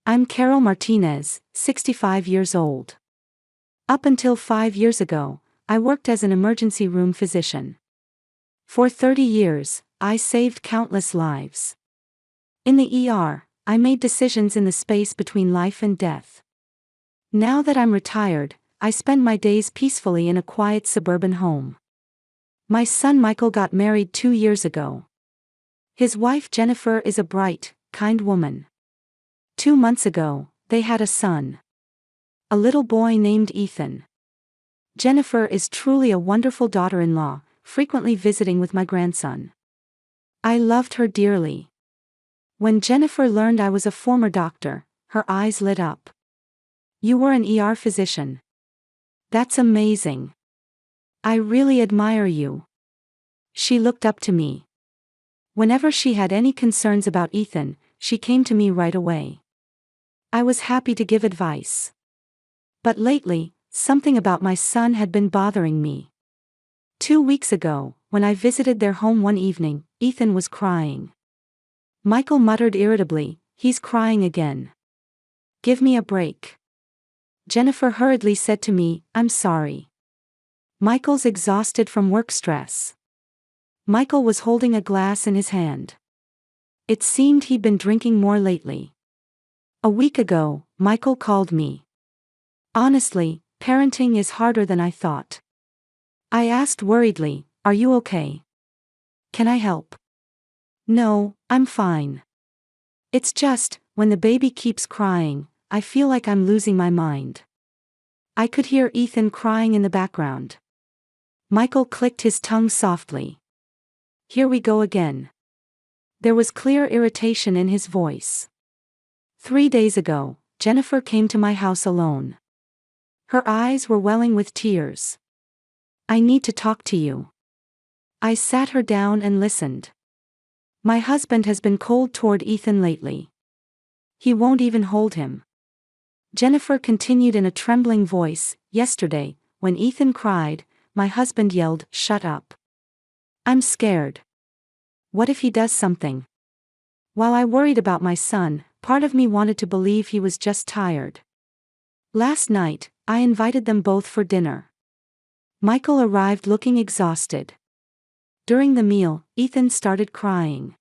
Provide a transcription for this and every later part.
I'm Carol Martinez, 65 years old. Up until 5 years ago, I worked as an emergency room physician. For 30 years, I saved countless lives. In the ER, I made decisions in the space between life and death. Now that I'm retired, I spend my days peacefully in a quiet suburban home. My son Michael got married 2 years ago. His wife Jennifer is a bright, kind woman. 2 months ago, they had a son. A little boy named Ethan. Jennifer is truly a wonderful daughter-in-law, frequently visiting with my grandson. I loved her dearly. When Jennifer learned I was a former doctor, her eyes lit up. "You were an ER physician. That's amazing. I really admire you." She looked up to me. Whenever she had any concerns about Ethan, she came to me right away. I was happy to give advice. But lately, something about my son had been bothering me. 2 weeks ago, when I visited their home one evening, Ethan was crying. Michael muttered irritably, "He's crying again. Give me a break." Jennifer hurriedly said to me, "I'm sorry. Michael's exhausted from work stress." Michael was holding a glass in his hand. It seemed he'd been drinking more lately. A week ago, Michael called me. "Honestly, parenting is harder than I thought." I asked worriedly, "Are you okay? Can I help?" "No, I'm fine. It's just, when the baby keeps crying, I feel like I'm losing my mind." I could hear Ethan crying in the background. Michael clicked his tongue softly. "Here we go again." There was clear irritation in his voice. 3 days ago, Jennifer came to my house alone. Her eyes were welling with tears. "I need to talk to you." I sat her down and listened. "My husband has been cold toward Ethan lately. He won't even hold him." Jennifer continued in a trembling voice, "Yesterday, when Ethan cried, my husband yelled, 'Shut up. I'm scared. What if he does something?' While I worried about my son, part of me wanted to believe he was just tired. Last night, I invited them both for dinner. Michael arrived looking exhausted. During the meal, Ethan started crying.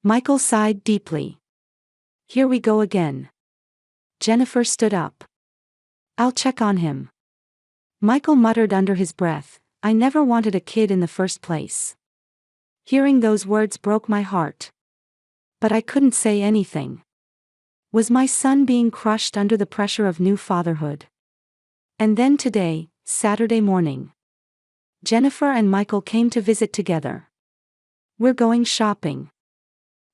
Michael sighed deeply. "Here we go again." Jennifer stood up. "I'll check on him." Michael muttered under his breath, "I never wanted a kid in the first place." Hearing those words broke my heart. But I couldn't say anything. Was my son being crushed under the pressure of new fatherhood? And then today, Saturday morning, Jennifer and Michael came to visit together. "We're going shopping.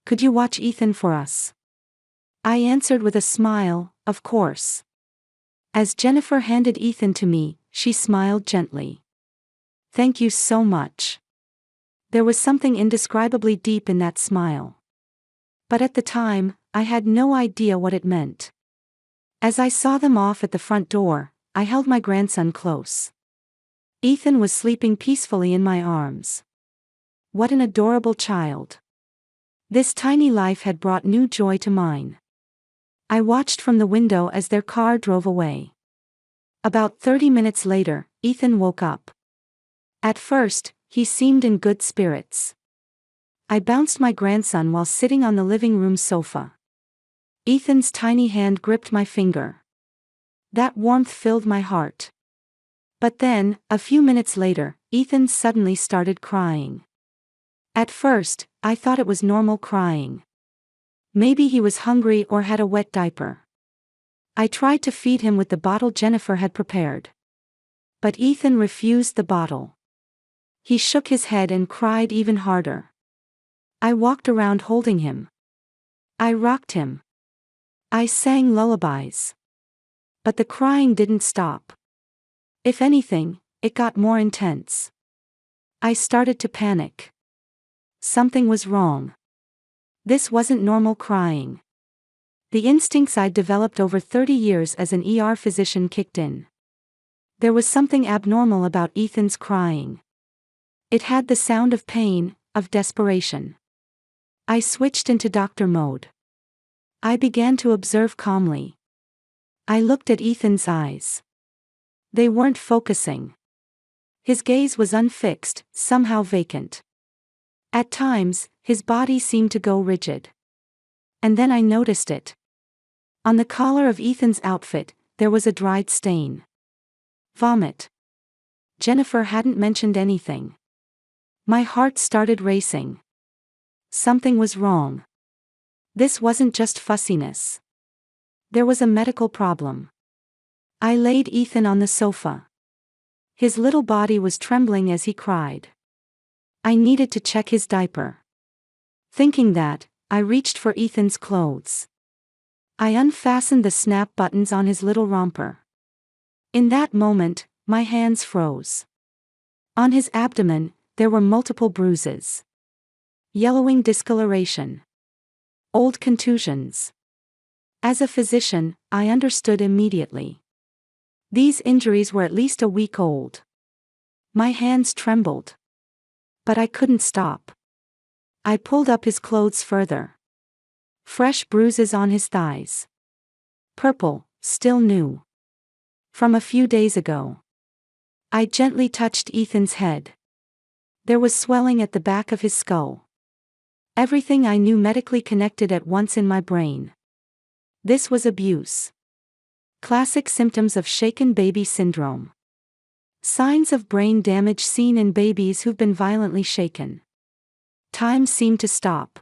Could you watch Ethan for us?" I answered with a smile, "Of course." As Jennifer handed Ethan to me, she smiled gently. "Thank you so much." There was something indescribably deep in that smile. But at the time, I had no idea what it meant. As I saw them off at the front door, I held my grandson close. Ethan was sleeping peacefully in my arms. What an adorable child. This tiny life had brought new joy to mine. I watched from the window as their car drove away. About 30 minutes later, Ethan woke up. At first, he seemed in good spirits. I bounced my grandson while sitting on the living room sofa. Ethan's tiny hand gripped my finger. That warmth filled my heart. But then, a few minutes later, Ethan suddenly started crying. At first, I thought it was normal crying. Maybe he was hungry or had a wet diaper. I tried to feed him with the bottle Jennifer had prepared. But Ethan refused the bottle. He shook his head and cried even harder. I walked around holding him. I rocked him. I sang lullabies. But the crying didn't stop. If anything, it got more intense. I started to panic. Something was wrong. This wasn't normal crying. The instincts I'd developed over 30 years as an ER physician kicked in. There was something abnormal about Ethan's crying. It had the sound of pain, of desperation. I switched into doctor mode. I began to observe calmly. I looked at Ethan's eyes. They weren't focusing. His gaze was unfixed, somehow vacant. At times, his body seemed to go rigid. And then I noticed it. On the collar of Ethan's outfit, there was a dried stain. Vomit. Jennifer hadn't mentioned anything. My heart started racing. Something was wrong. This wasn't just fussiness. There was a medical problem. I laid Ethan on the sofa. His little body was trembling as he cried. I needed to check his diaper. Thinking that, I reached for Ethan's clothes. I unfastened the snap buttons on his little romper. In that moment, my hands froze. On his abdomen, there were multiple bruises. Yellowing discoloration. Old contusions. As a physician, I understood immediately. These injuries were at least a week old. My hands trembled. But I couldn't stop. I pulled up his clothes further. Fresh bruises on his thighs. Purple, still new. From a few days ago. I gently touched Ethan's head. There was swelling at the back of his skull. Everything I knew medically connected at once in my brain. This was abuse. Classic symptoms of shaken baby syndrome. Signs of brain damage seen in babies who've been violently shaken. Time seemed to stop.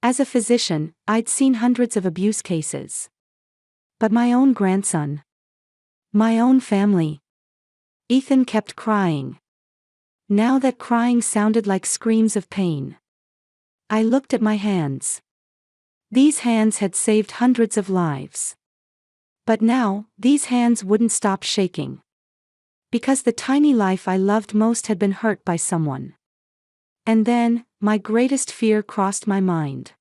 As a physician, I'd seen hundreds of abuse cases. But my own grandson. My own family. Ethan kept crying. Now that crying sounded like screams of pain. I looked at my hands. These hands had saved hundreds of lives. But now, these hands wouldn't stop shaking. Because the tiny life I loved most had been hurt by someone. And then, my greatest fear crossed my mind.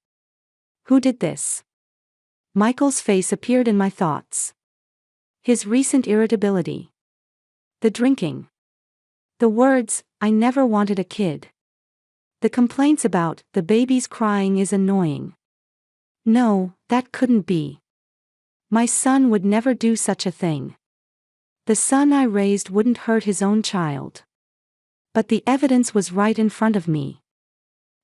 Who did this? Michael's face appeared in my thoughts. His recent irritability. The drinking. The words, "I never wanted a kid." The complaints about, "the baby's crying is annoying." No, that couldn't be. My son would never do such a thing. The son I raised wouldn't hurt his own child. But the evidence was right in front of me.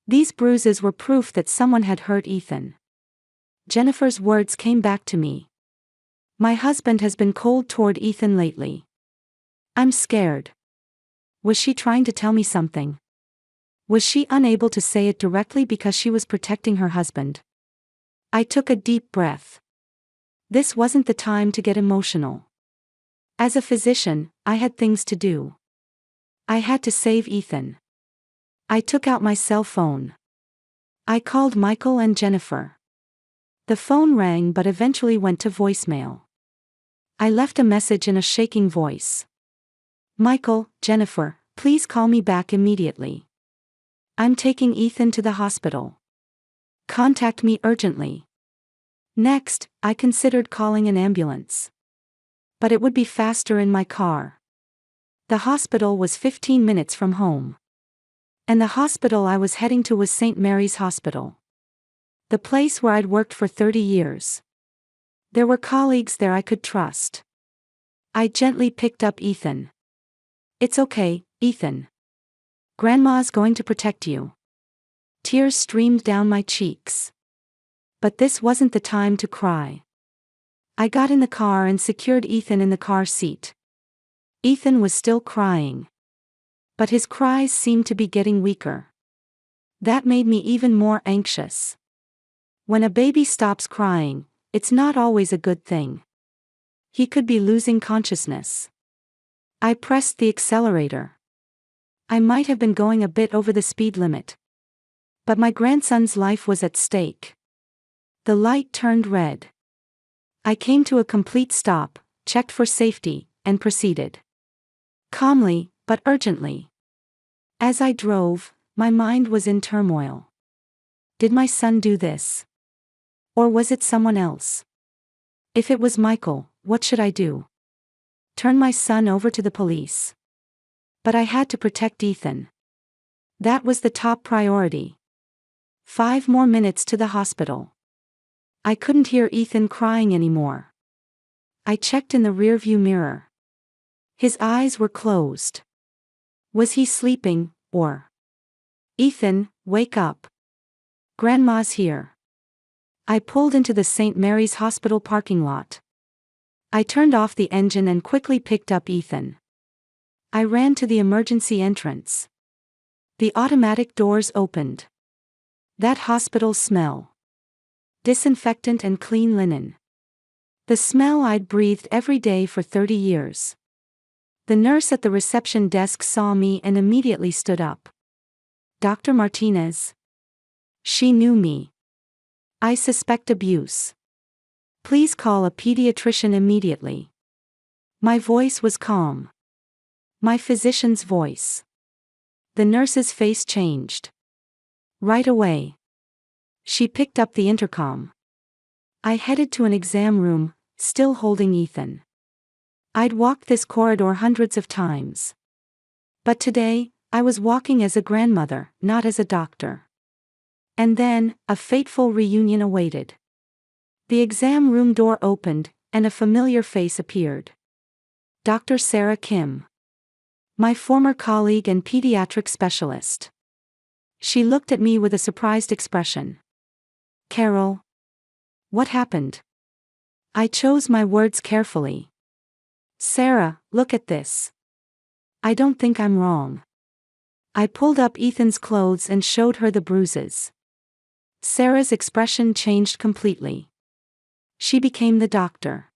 These bruises were proof that someone had hurt Ethan. Jennifer's words came back to me. My husband has been cold toward Ethan lately. I'm scared. Was she trying to tell me something? Was she unable to say it directly because she was protecting her husband? I took a deep breath. This wasn't the time to get emotional. As a physician, I had things to do. I had to save Ethan. I took out my cell phone. I called Michael and Jennifer. The phone rang but eventually went to voicemail. I left a message in a shaking voice. Michael, Jennifer, please call me back immediately. I'm taking Ethan to the hospital. Contact me urgently. Next, I considered calling an ambulance. But it would be faster in my car. The hospital was 15 minutes from home. And the hospital I was heading to was St. Mary's Hospital. The place where I'd worked for 30 years. There were colleagues there I could trust. I gently picked up Ethan. It's okay, Ethan. Grandma's going to protect you. Tears streamed down my cheeks. But this wasn't the time to cry. I got in the car and secured Ethan in the car seat. Ethan was still crying. But his cries seemed to be getting weaker. That made me even more anxious. When a baby stops crying, it's not always a good thing. He could be losing consciousness. I pressed the accelerator. I might have been going a bit over the speed limit. But my grandson's life was at stake. The light turned red. I came to a complete stop, checked for safety, and proceeded. Calmly, but urgently. As I drove, my mind was in turmoil. Did my son do this? Or was it someone else? If it was Michael, what should I do? Turn my son over to the police? But I had to protect Ethan. That was the top priority. 5 more minutes to the hospital. I couldn't hear Ethan crying anymore. I checked in the rearview mirror. His eyes were closed. Was he sleeping, or? Ethan, wake up. Grandma's here. I pulled into the St. Mary's Hospital parking lot. I turned off the engine and quickly picked up Ethan. I ran to the emergency entrance. The automatic doors opened. That hospital smell. Disinfectant and clean linen. The smell I'd breathed every day for 30 years. The nurse at the reception desk saw me and immediately stood up. Dr. Martinez. She knew me. I suspect abuse. Please call a pediatrician immediately. My voice was calm. My physician's voice. The nurse's face changed. Right away. She picked up the intercom. I headed to an exam room, still holding Ethan. I'd walked this corridor hundreds of times. But today, I was walking as a grandmother, not as a doctor. And then, a fateful reunion awaited. The exam room door opened, and a familiar face appeared. Dr. Sarah Kim. My former colleague and pediatric specialist. She looked at me with a surprised expression. Carol. What happened? I chose my words carefully. Sarah, look at this. I don't think I'm wrong. I pulled up Ethan's clothes and showed her the bruises. Sarah's expression changed completely. She became the doctor.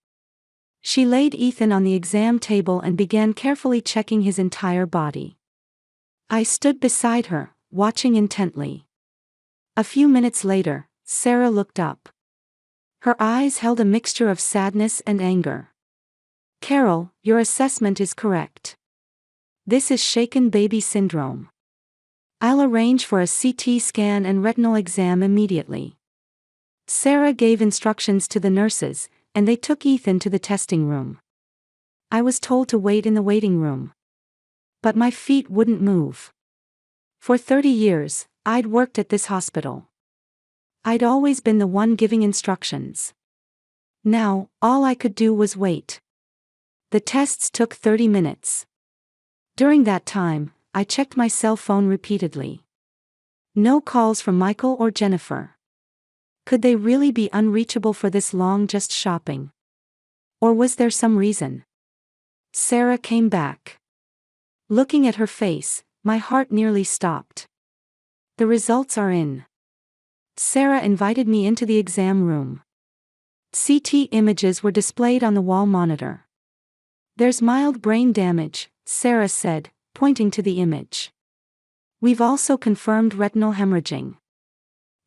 She laid Ethan on the exam table and began carefully checking his entire body. I stood beside her, watching intently. A few minutes later, Sarah looked up. Her eyes held a mixture of sadness and anger. Carol, your assessment is correct. This is shaken baby syndrome. I'll arrange for a CT scan and retinal exam immediately. Sarah gave instructions to the nurses, and they took Ethan to the testing room. I was told to wait in the waiting room. But my feet wouldn't move. For 30 years, I'd worked at this hospital. I'd always been the one giving instructions. Now, all I could do was wait. The tests took 30 minutes. During that time, I checked my cell phone repeatedly. No calls from Michael or Jennifer. Could they really be unreachable for this long just shopping? Or was there some reason? Sarah came back. Looking at her face, my heart nearly stopped. The results are in. Sarah invited me into the exam room. CT images were displayed on the wall monitor. There's mild brain damage, Sarah said, pointing to the image. We've also confirmed retinal hemorrhaging.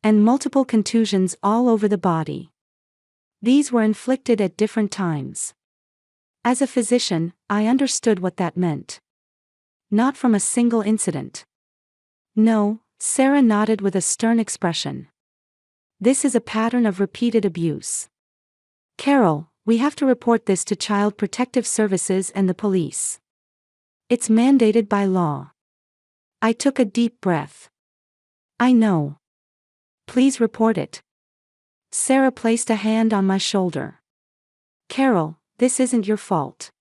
And multiple contusions all over the body. These were inflicted at different times. As a physician, I understood what that meant. Not from a single incident. No, Sarah nodded with a stern expression. This is a pattern of repeated abuse. Carol, we have to report this to Child Protective Services and the police. It's mandated by law. I took a deep breath. I know. Please report it. Sarah placed a hand on my shoulder. Carol, this isn't your fault.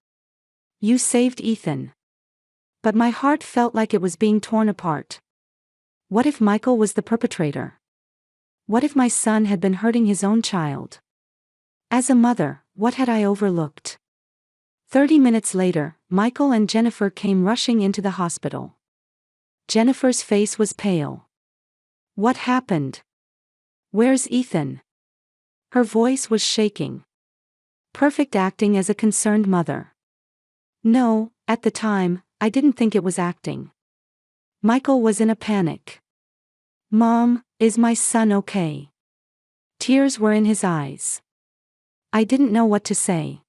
You saved Ethan. But my heart felt like it was being torn apart. What if Michael was the perpetrator? What if my son had been hurting his own child? As a mother, what had I overlooked? 30 minutes later, Michael and Jennifer came rushing into the hospital. Jennifer's face was pale. What happened? Where's Ethan? Her voice was shaking. Perfect acting as a concerned mother. No, at the time, I didn't think it was acting. Michael was in a panic. Mom, is my son okay? Tears were in his eyes. I didn't know what to say.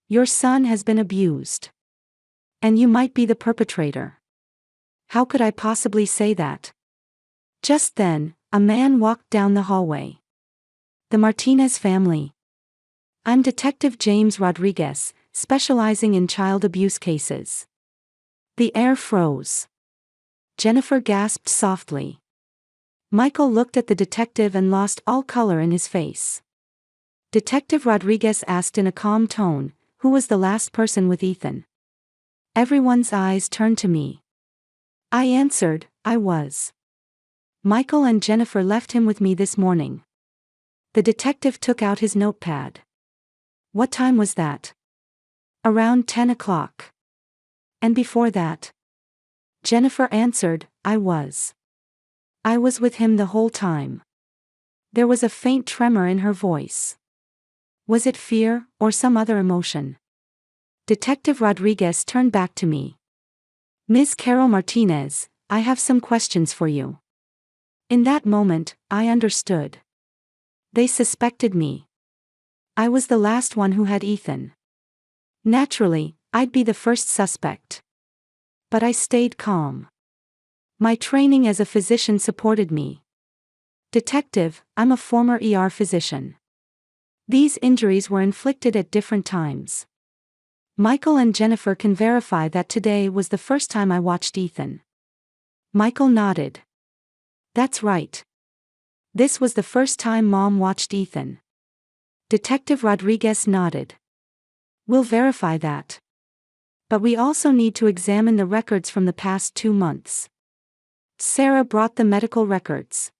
Your son has been abused. And you might be the perpetrator. How could I possibly say that? Just then, a man walked down the hallway. The Martinez family. I'm Detective James Rodriguez, specializing in child abuse cases. The air froze. Jennifer gasped softly. Michael looked at the detective and lost all color in his face. Detective Rodriguez asked in a calm tone, "Who was the last person with Ethan?" Everyone's eyes turned to me. I answered, "I was. Michael and Jennifer left him with me this morning." The detective took out his notepad. "What time was that?" "Around 10 o'clock. "And before that?" Jennifer answered, "I was. I was with him the whole time." There was a faint tremor in her voice. Was it fear, or some other emotion? Detective Rodriguez turned back to me. "Ms. Carol Martinez, I have some questions for you." In that moment, I understood. They suspected me. I was the last one who had Ethan. Naturally, I'd be the first suspect. But I stayed calm. My training as a physician supported me. "Detective, I'm a former ER physician. These injuries were inflicted at different times. Michael and Jennifer can verify that today was the first time I watched Ethan." Michael nodded. "That's right. This was the first time Mom watched Ethan." Detective Rodriguez nodded. "We'll verify that. But we also need to examine the records from the past 2 months." Sarah brought the medical records.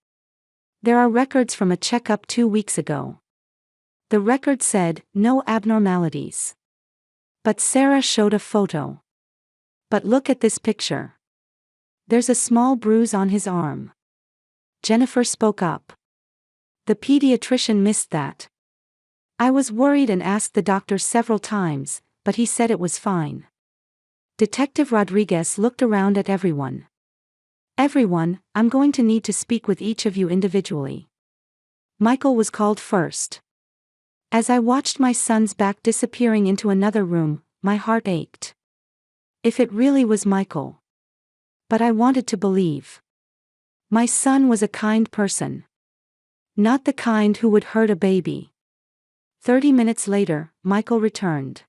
"There are records from a checkup 2 weeks ago." The record said, "No abnormalities." But Sarah showed a photo. "But look at this picture. There's a small bruise on his arm." Jennifer spoke up. "The pediatrician missed that. I was worried and asked the doctor several times, but he said it was fine." Detective Rodriguez looked around at everyone. "Everyone, I'm going to need to speak with each of you individually." Michael was called first. As I watched my son's back disappearing into another room, my heart ached. If it really was Michael. But I wanted to believe. My son was a kind person. Not the kind who would hurt a baby. 30 minutes later, Michael returned.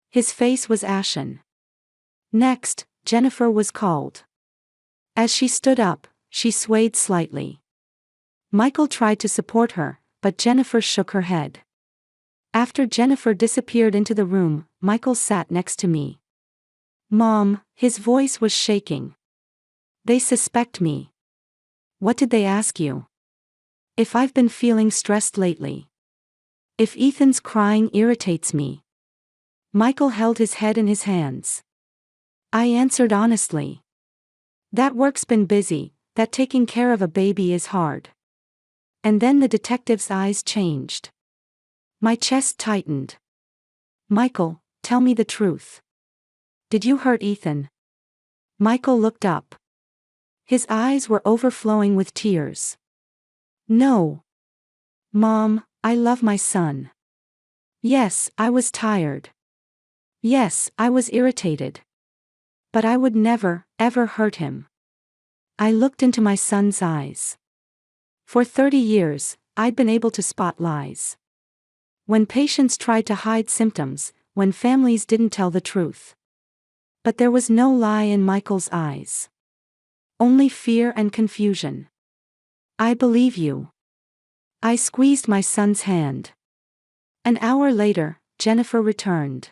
His face was ashen. Next, Jennifer was called. As she stood up, she swayed slightly. Michael tried to support her, but Jennifer shook her head. After Jennifer disappeared into the room, Michael sat next to me. "Mom," his voice was shaking. "They suspect me." "What did they ask you?" "If I've been feeling stressed lately. If Ethan's crying irritates me." Michael held his head in his hands. I answered honestly. "That work's been busy, that taking care of a baby is hard." And then the detective's eyes changed. My chest tightened. "Michael, tell me the truth. Did you hurt Ethan?" Michael looked up. His eyes were overflowing with tears. "No. Mom, I love my son. Yes, I was tired. Yes, I was irritated. But I would never, ever hurt him." I looked into my son's eyes. For 30 years, I'd been able to spot lies. When patients tried to hide symptoms, when families didn't tell the truth. But there was no lie in Michael's eyes. Only fear and confusion. "I believe you." I squeezed my son's hand. An hour later, Jennifer returned.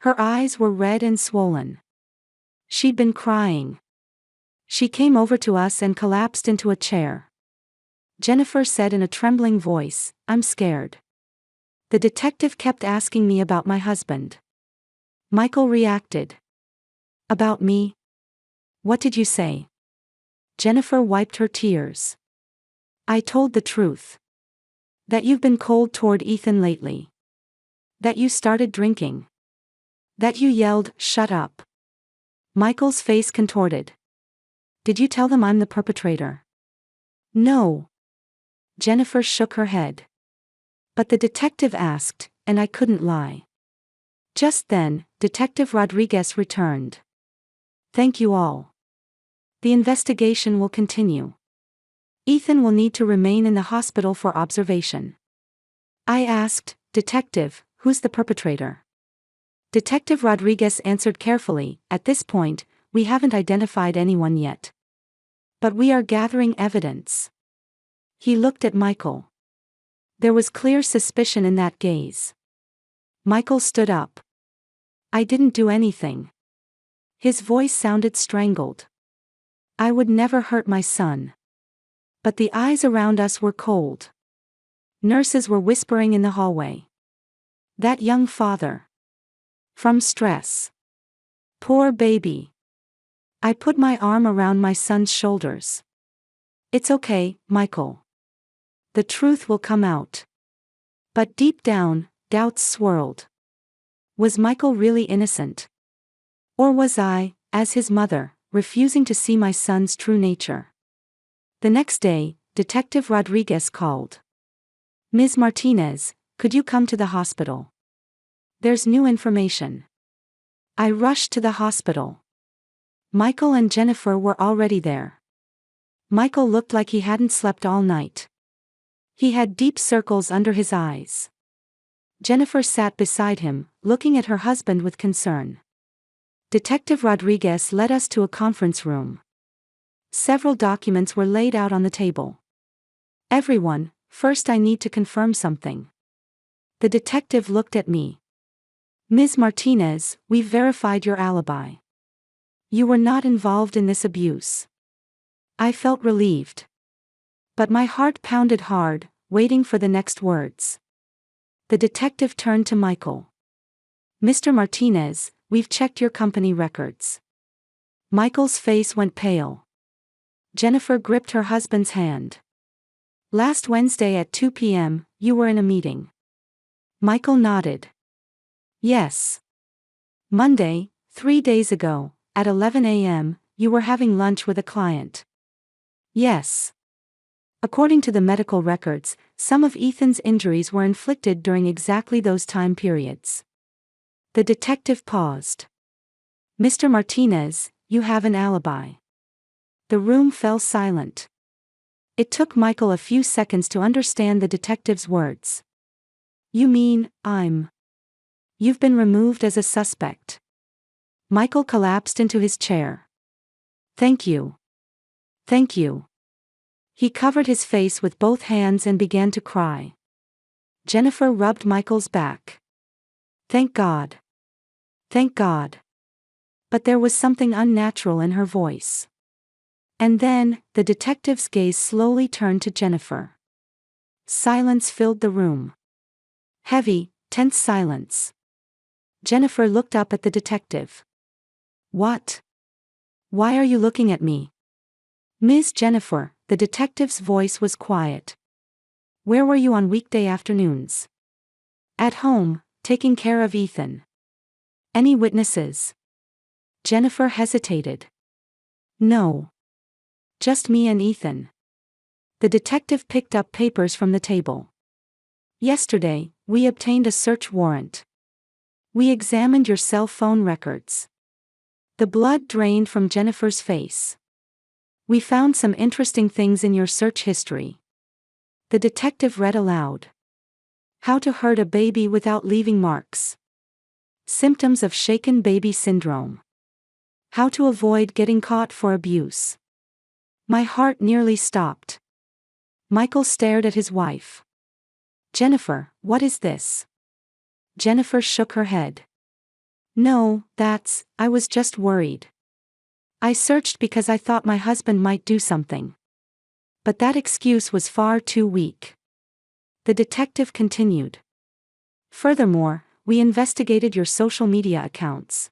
Her eyes were red and swollen. She'd been crying. She came over to us and collapsed into a chair. Jennifer said in a trembling voice, "I'm scared." The detective kept asking me about my husband. Michael reacted. "About me? What did you say?" Jennifer wiped her tears. "I told the truth. That you've been cold toward Ethan lately. That you started drinking. That you yelled, 'Shut up.'" Michael's face contorted. "Did you tell them I'm the perpetrator?" "No." Jennifer shook her head. But the detective asked, and I couldn't lie. Just then, Detective Rodriguez returned. "Thank you all. The investigation will continue. Ethan will need to remain in the hospital for observation." I asked, "Detective, who's the perpetrator?" Detective Rodriguez answered carefully, "At this point, we haven't identified anyone yet. But we are gathering evidence. He looked at Michael. There was clear suspicion in that gaze. Michael stood up. I didn't do anything. His voice sounded strangled. I would never hurt my son. But the eyes around us were cold. Nurses were whispering in the hallway. That young father. From stress. Poor baby. I put my arm around my son's shoulders. It's okay, Michael. The truth will come out. But deep down, doubts swirled. Was Michael really innocent? Or was I, as his mother, refusing to see my son's true nature? The next day, Detective Rodriguez called. Ms. Martinez, could you come to the hospital? There's new information. I rushed to the hospital. Michael and Jennifer were already there. Michael looked like he hadn't slept all night. He had deep circles under his eyes. Jennifer sat beside him, looking at her husband with concern. Detective Rodriguez led us to a conference room. Several documents were laid out on the table. Everyone, first I need to confirm something. The detective looked at me. Ms. Martinez, we've verified your alibi. You were not involved in this abuse. I felt relieved. But my heart pounded hard, waiting for the next words. The detective turned to Michael. Mr. Martinez, we've checked your company records. Michael's face went pale. Jennifer gripped her husband's hand. Last Wednesday at 2 p.m., you were in a meeting. Michael nodded. Yes. Monday, 3 days ago, at 11 a.m., you were having lunch with a client. Yes. According to the medical records, some of Ethan's injuries were inflicted during exactly those time periods. The detective paused. Mr. Martinez, you have an alibi. The room fell silent. It took Michael a few seconds to understand the detective's words. You mean, You've been removed as a suspect. Michael collapsed into his chair. Thank you. Thank you. He covered his face with both hands and began to cry. Jennifer rubbed Michael's back. Thank God. Thank God. But there was something unnatural in her voice. And then, the detective's gaze slowly turned to Jennifer. Silence filled the room. Heavy, tense silence. Jennifer looked up at the detective. What? Why are you looking at me? Ms. Jennifer, the detective's voice was quiet. Where were you on weekday afternoons? At home, taking care of Ethan. Any witnesses? Jennifer hesitated. No. Just me and Ethan. The detective picked up papers from the table. Yesterday, we obtained a search warrant. We examined your cell phone records. The blood drained from Jennifer's face. We found some interesting things in your search history. The detective read aloud. How to hurt a baby without leaving marks. Symptoms of shaken baby syndrome. How to avoid getting caught for abuse. My heart nearly stopped. Michael stared at his wife. Jennifer, what is this? Jennifer shook her head. No, I was just worried. I searched because I thought my husband might do something. But that excuse was far too weak. The detective continued. Furthermore, we investigated your social media accounts.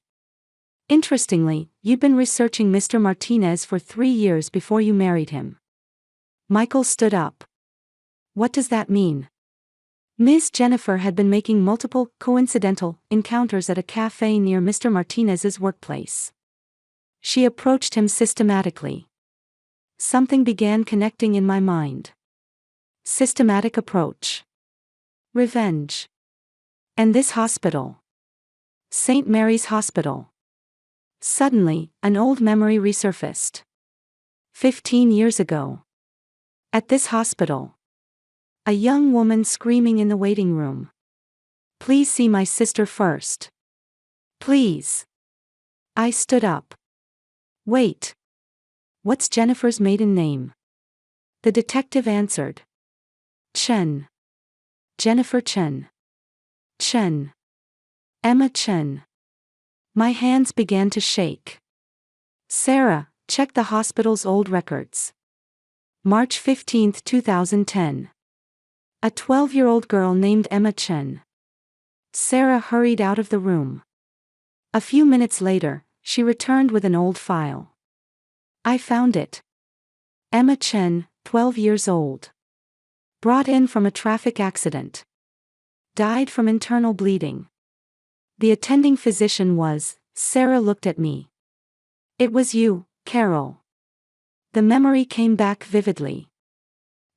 Interestingly, you'd been researching Mr. Martinez for 3 years before you married him. Michael stood up. What does that mean? Ms. Jennifer had been making multiple, coincidental, encounters at a cafe near Mr. Martinez's workplace. She approached him systematically. Something began connecting in my mind. Systematic approach. Revenge. And this hospital. St. Mary's Hospital. Suddenly, an old memory resurfaced. 15 years ago. At this hospital. A young woman screaming in the waiting room. Please see my sister first. Please. I stood up. Wait. What's Jennifer's maiden name? The detective answered. Chen. Jennifer Chen. Chen. Emma Chen. My hands began to shake. Sarah, check the hospital's old records. March 15, 2010. A 12-year-old girl named Emma Chen. Sarah hurried out of the room. A few minutes later, she returned with an old file. I found it. Emma Chen, 12 years old. Brought in from a traffic accident. Died from internal bleeding. The attending physician was. Sarah looked at me. It was you, Carol. The memory came back vividly.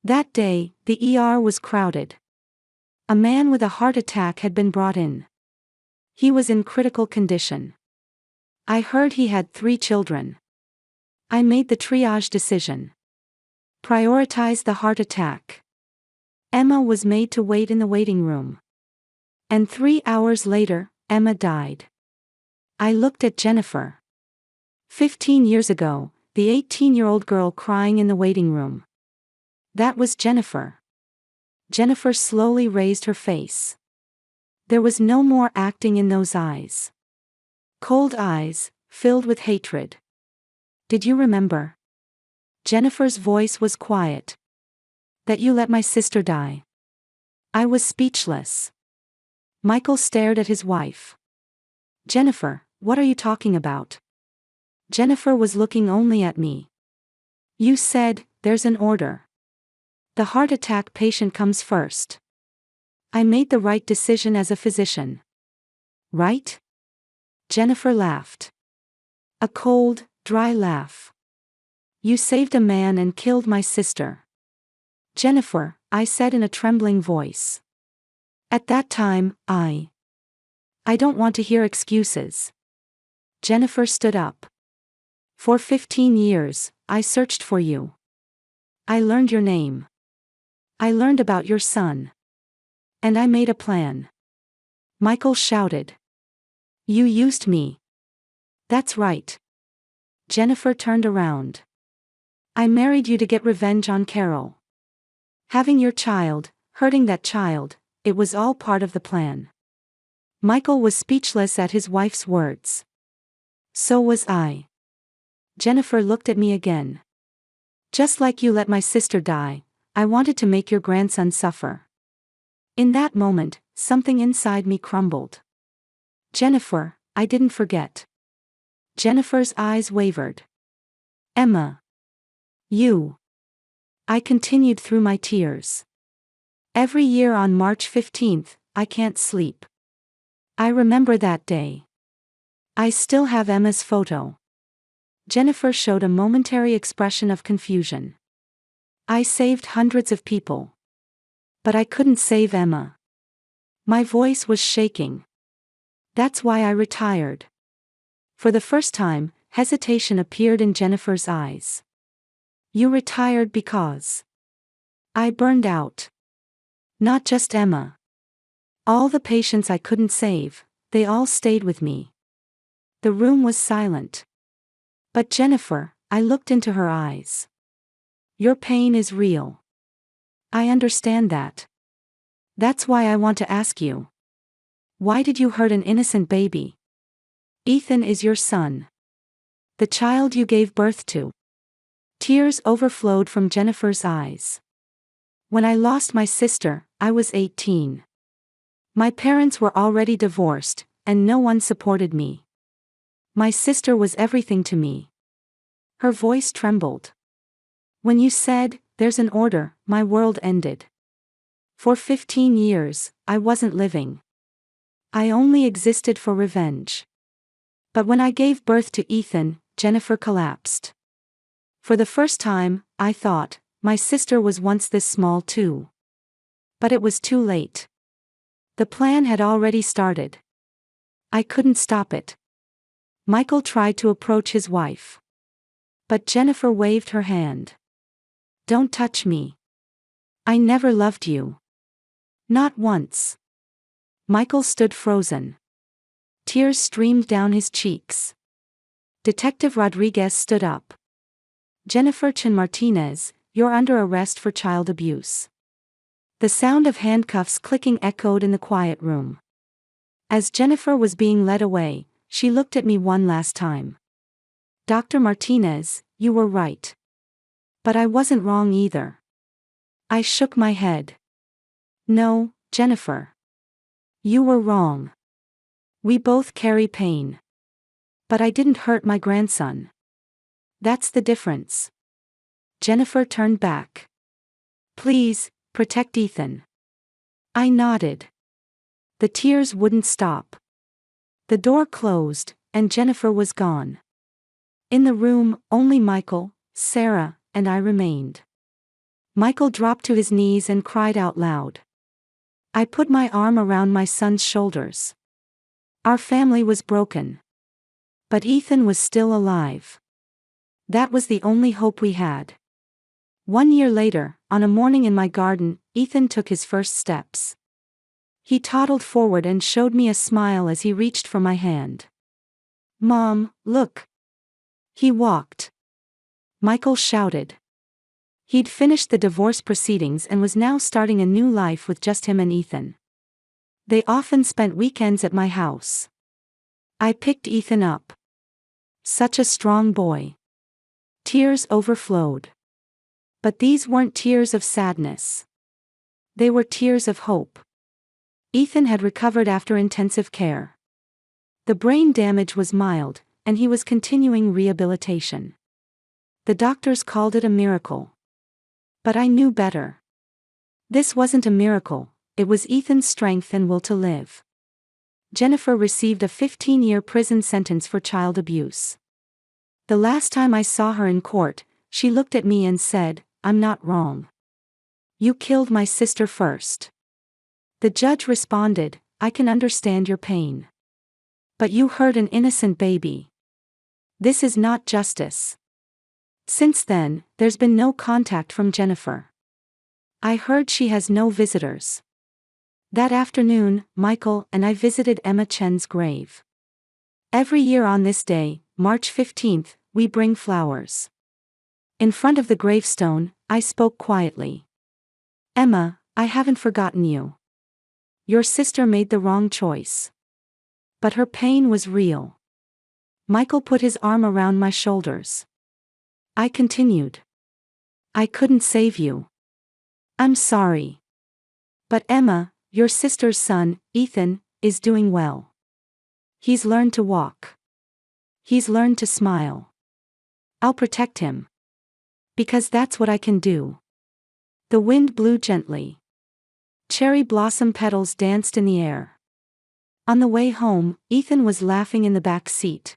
That day, the ER was crowded. A man with a heart attack had been brought in. He was in critical condition. I heard he had 3 children. I made the triage decision. Prioritize the heart attack. Emma was made to wait in the waiting room. And 3 hours later, Emma died. I looked at Jennifer. 15 years ago, the 18-year-old girl crying in the waiting room. That was Jennifer. Jennifer slowly raised her face. There was no more acting in those eyes. Cold eyes, filled with hatred. Did you remember? Jennifer's voice was quiet. That you let my sister die. I was speechless. Michael stared at his wife. Jennifer, what are you talking about? Jennifer was looking only at me. You said, there's an order. The heart attack patient comes first. I made the right decision as a physician. Right? Jennifer laughed. A cold, dry laugh. You saved a man and killed my sister. Jennifer, I said in a trembling voice. At that time, I don't want to hear excuses. Jennifer stood up. For 15 years, I searched for you. I learned your name. I learned about your son. And I made a plan. Michael shouted. You used me. That's right. Jennifer turned around. I married you to get revenge on Carol. Having your child, hurting that child, it was all part of the plan. Michael was speechless at his wife's words. So was I. Jennifer looked at me again. Just like you let my sister die, I wanted to make your grandson suffer. In that moment, something inside me crumbled. Jennifer, I didn't forget. Jennifer's eyes wavered. Emma. You. I continued through my tears. Every year on March 15th, I can't sleep. I remember that day. I still have Emma's photo. Jennifer showed a momentary expression of confusion. I saved hundreds of people. But I couldn't save Emma. My voice was shaking. That's why I retired. For the first time, hesitation appeared in Jennifer's eyes. You retired because I burned out. Not just Emma. All the patients I couldn't save, they all stayed with me. The room was silent. But Jennifer, I looked into her eyes. Your pain is real. I understand that. That's why I want to ask you. Why did you hurt an innocent baby? Ethan is your son. The child you gave birth to. Tears overflowed from Jennifer's eyes. When I lost my sister, I was 18. My parents were already divorced, and no one supported me. My sister was everything to me. Her voice trembled. When you said, there's an order, my world ended. For 15 years, I wasn't living. I only existed for revenge. But when I gave birth to Ethan, Jennifer collapsed. For the first time, I thought, my sister was once this small too. But it was too late. The plan had already started. I couldn't stop it. Michael tried to approach his wife. But Jennifer waved her hand. Don't touch me. I never loved you. Not once. Michael stood frozen. Tears streamed down his cheeks. Detective Rodriguez stood up. Jennifer Chin Martinez, you're under arrest for child abuse. The sound of handcuffs clicking echoed in the quiet room. As Jennifer was being led away, she looked at me one last time. Dr. Martinez, you were right. But I wasn't wrong either. I shook my head. No, Jennifer. You were wrong. We both carry pain. But I didn't hurt my grandson. That's the difference. Jennifer turned back. Please, protect Ethan. I nodded. The tears wouldn't stop. The door closed, and Jennifer was gone. In the room, only Michael, Sarah, and I remained. Michael dropped to his knees and cried out loud. I put my arm around my son's shoulders. Our family was broken. But Ethan was still alive. That was the only hope we had. 1 year later, on a morning in my garden, Ethan took his first steps. He toddled forward and showed me a smile as he reached for my hand. Mom, look. He walked. Michael shouted. He'd finished the divorce proceedings and was now starting a new life with just him and Ethan. They often spent weekends at my house. I picked Ethan up. Such a strong boy. Tears overflowed. But these weren't tears of sadness. They were tears of hope. Ethan had recovered after intensive care. The brain damage was mild, and he was continuing rehabilitation. The doctors called it a miracle. But I knew better. This wasn't a miracle, it was Ethan's strength and will to live. Jennifer received a 15-year prison sentence for child abuse. The last time I saw her in court, she looked at me and said, I'm not wrong. You killed my sister first. The judge responded, I can understand your pain. But you hurt an innocent baby. This is not justice. Since then, there's been no contact from Jennifer. I heard she has no visitors. That afternoon, Michael and I visited Emma Chen's grave. Every year on this day, March 15th, we bring flowers. In front of the gravestone, I spoke quietly. Emma, I haven't forgotten you. Your sister made the wrong choice. But her pain was real. Michael put his arm around my shoulders. I continued. I couldn't save you. I'm sorry. But Emma, your sister's son, Ethan, is doing well. He's learned to walk. He's learned to smile. I'll protect him. Because that's what I can do. The wind blew gently. Cherry blossom petals danced in the air. On the way home, Ethan was laughing in the back seat.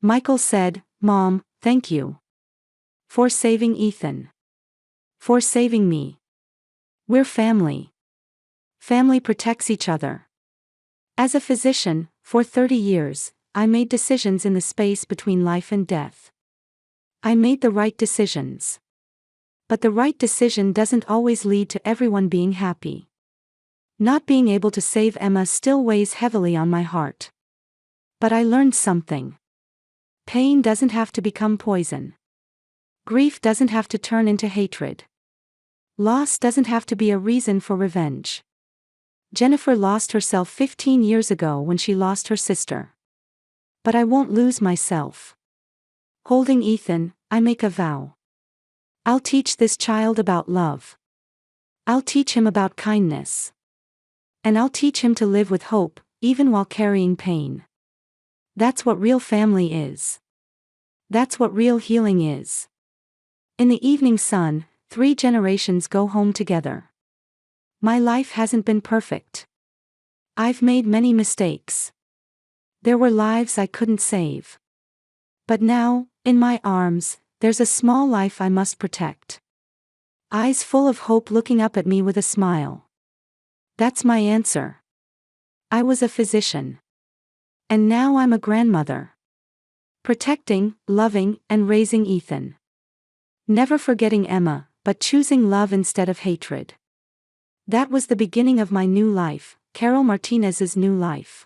Michael said, Mom, thank you. For saving Ethan. For saving me. We're family. Family protects each other. As a physician, for 30 years, I made decisions in the space between life and death. I made the right decisions. But the right decision doesn't always lead to everyone being happy. Not being able to save Emma still weighs heavily on my heart. But I learned something. Pain doesn't have to become poison. Grief doesn't have to turn into hatred. Loss doesn't have to be a reason for revenge. Jennifer lost herself 15 years ago when she lost her sister. But I won't lose myself. Holding Ethan, I make a vow. I'll teach this child about love. I'll teach him about kindness. And I'll teach him to live with hope, even while carrying pain. That's what real family is. That's what real healing is. In the evening sun, 3 generations go home together. My life hasn't been perfect. I've made many mistakes. There were lives I couldn't save. But now, in my arms, there's a small life I must protect. Eyes full of hope looking up at me with a smile. That's my answer. I was a physician. And now I'm a grandmother. Protecting, loving, and raising Ethan. Never forgetting Emma, but choosing love instead of hatred. That was the beginning of my new life, Carol Martinez's new life.